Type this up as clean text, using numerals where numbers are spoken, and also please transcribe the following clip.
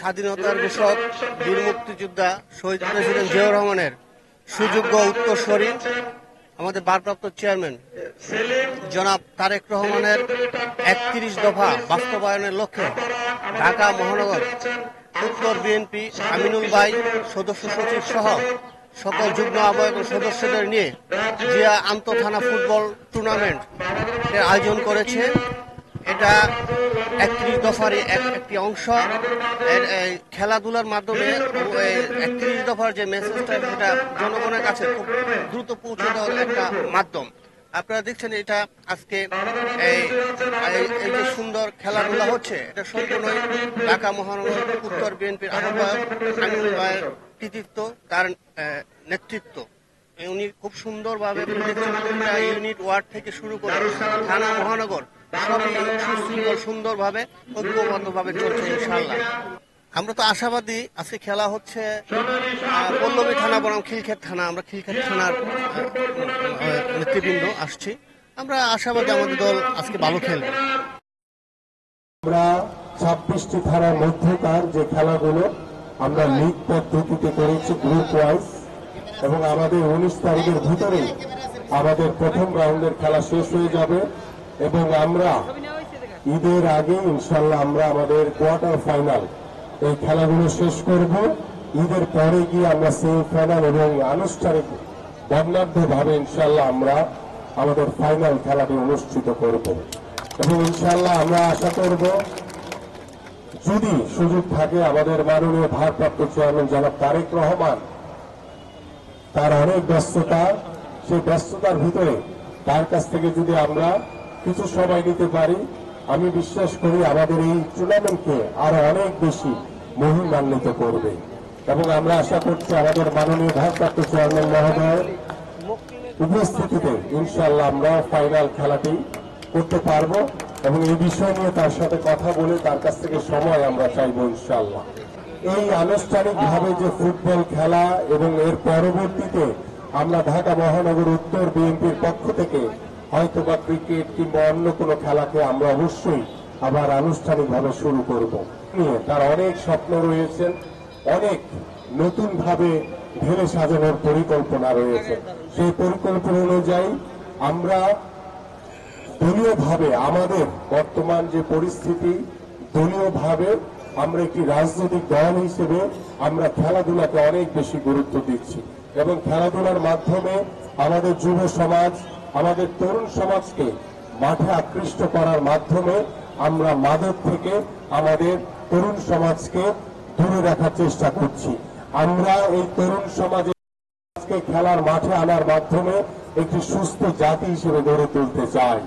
স্বাধীনতার ঘোষক বীর মুক্তিযোদ্ধা শহীদ প্রেসিডেন্ট জিয়াউর রহমানের সুযোগ্য উত্তরসূরি আমাদের ভারপ্রাপ্ত চেয়ারম্যান জনাব তারেক রহমানের ৩১ দফা বাস্তবায়নের লক্ষ্যে ঢাকা মহানগর উত্তর বিএনপি আমিনুল ভাই সদস্য সচিব সহ সকল যুগ্ম আহ্বায়ক সদস্যদের নিয়ে জিয়া আন্তঃথানা ফুটবল টুর্নামেন্ট এর আয়োজন করেছে। এটা ৩১ দফারই একটি অংশ। খেলাধুলার মাধ্যমে ৩১ দফার যে মেসেজটা সেটা জনগণের কাছে খুব দ্রুত পৌঁছে দেওয়ার একটা মাধ্যম। আপনারা দেখছেন এটা আজকে এই যে সুন্দর খেলাধুলা হচ্ছে, এটা সম্পূর্ণই ঢাকা মহানগর উত্তর বিএনপির আহ্বায়ক আমিনুল ভাইয়ের কৃতিত্ব, তার নেতৃত্ব। উনি খুব সুন্দরভাবে ইউনিট ওয়ার্ড থেকে শুরু করে থানা মহানগর সবই সুশৃঙ্খল সুন্দরভাবে ঐক্যবদ্ধভাবে চলছে ইনশাআল্লাহ। আমরা তো আশাবাদী আজকে খেলা হচ্ছে পল্লবী থানা বনাম খিলক্ষেত থানা, আমরা খিলক্ষেত থানার নেতৃবৃন্দ আসছি। আমরা আশাবাদী আমাদের দল আজকে ভালো খেলবে। আমরা ২৬টি থানার মধ্যকার যে খেলাগুলো আমরা লিগ পদ্ধতিতে করেছি গ্রুপ ওয়াইজ, এবং আমাদের ১৯ তারিখের ভিতরে আমাদের প্রথম রাউন্ডের খেলা শেষ হয়ে যাবে এবং আমরা ঈদের আগে ইনশাল্লাহ আমরা আমাদের কোয়ার্টার ফাইনাল এই খেলাগুলো শেষ করব। ঈদের পরে গিয়ে আমরা সেমিফাইনাল এবং আনুষ্ঠানিক বর্ণাঢ্যভাবে ইনশাল্লাহ আমরা আমাদের ফাইনাল খেলাটি অনুষ্ঠিত করব এবং ইনশাল্লাহ আমরা আশা করব যদি সুযোগ থাকে আমাদের মাননীয় ভারপ্রাপ্ত চেয়ারম্যান জনাব তারেক রহমান, তার অনেক ব্যস্ততা, সেই ব্যস্ততার ভিতরে তার কাছ থেকে যদি আমরা কিছু সময় নিতে পারি, আমি বিশ্বাস করি আমাদের এই টুর্নামেন্টকে আরো অনেক বেশি মহিমান্বিত করবে এবং আমরা আশা করছি আমাদের মাননীয় ভারপ্রাপ্ত চেয়ারম্যান মহোদয়ের উপস্থিতিতে ইনশাআল্লাহ আমরা ফাইনাল খেলাটি করতে পারবো এবং এই বিষয় নিয়ে তার সাথে কথা বলে তার কাছ থেকে সময় আমরা চাইবো ইনশাআল্লাহ। এই আনুষ্ঠানিকভাবে যে ফুটবল খেলা এবং এর পরবর্তীতে আমরা ঢাকা মহানগর উত্তর বিএনপির পক্ষ থেকে হয়তোবা ক্রিকেট কিংবা অন্য কোনো খেলাকে আমরা অবশ্যই আবার আনুষ্ঠানিকভাবে শুরু করব। তার অনেক স্বপ্ন রয়েছে, অনেক নতুনভাবে ঢেলে সাজানোর পরিকল্পনা রয়েছে। সেই পরিকল্পনা অনুযায়ী আমরা দলীয়ভাবে আমাদের বর্তমান যে পরিস্থিতি, দলীয়ভাবে আমরা একটি রাজনৈতিক দল হিসেবে আমরা খেলাধুলাকে অনেক বেশি গুরুত্ব দিচ্ছি এবং খেলাধুলার মাধ্যমে আমাদের যুব সমাজ, আমাদের তরুণ সমাজকে মাঠে আকৃষ্ট করার মাধ্যমে আমরা মাদক থেকে আমাদের তরুণ সমাজকে দূরে রাখার চেষ্টা করছি। আমরা এই তরুণ সমাজকে খেলার মাঠে আনার মাধ্যমে একটি সুস্থ জাতি হিসেবে গড়ে তুলতে চাই।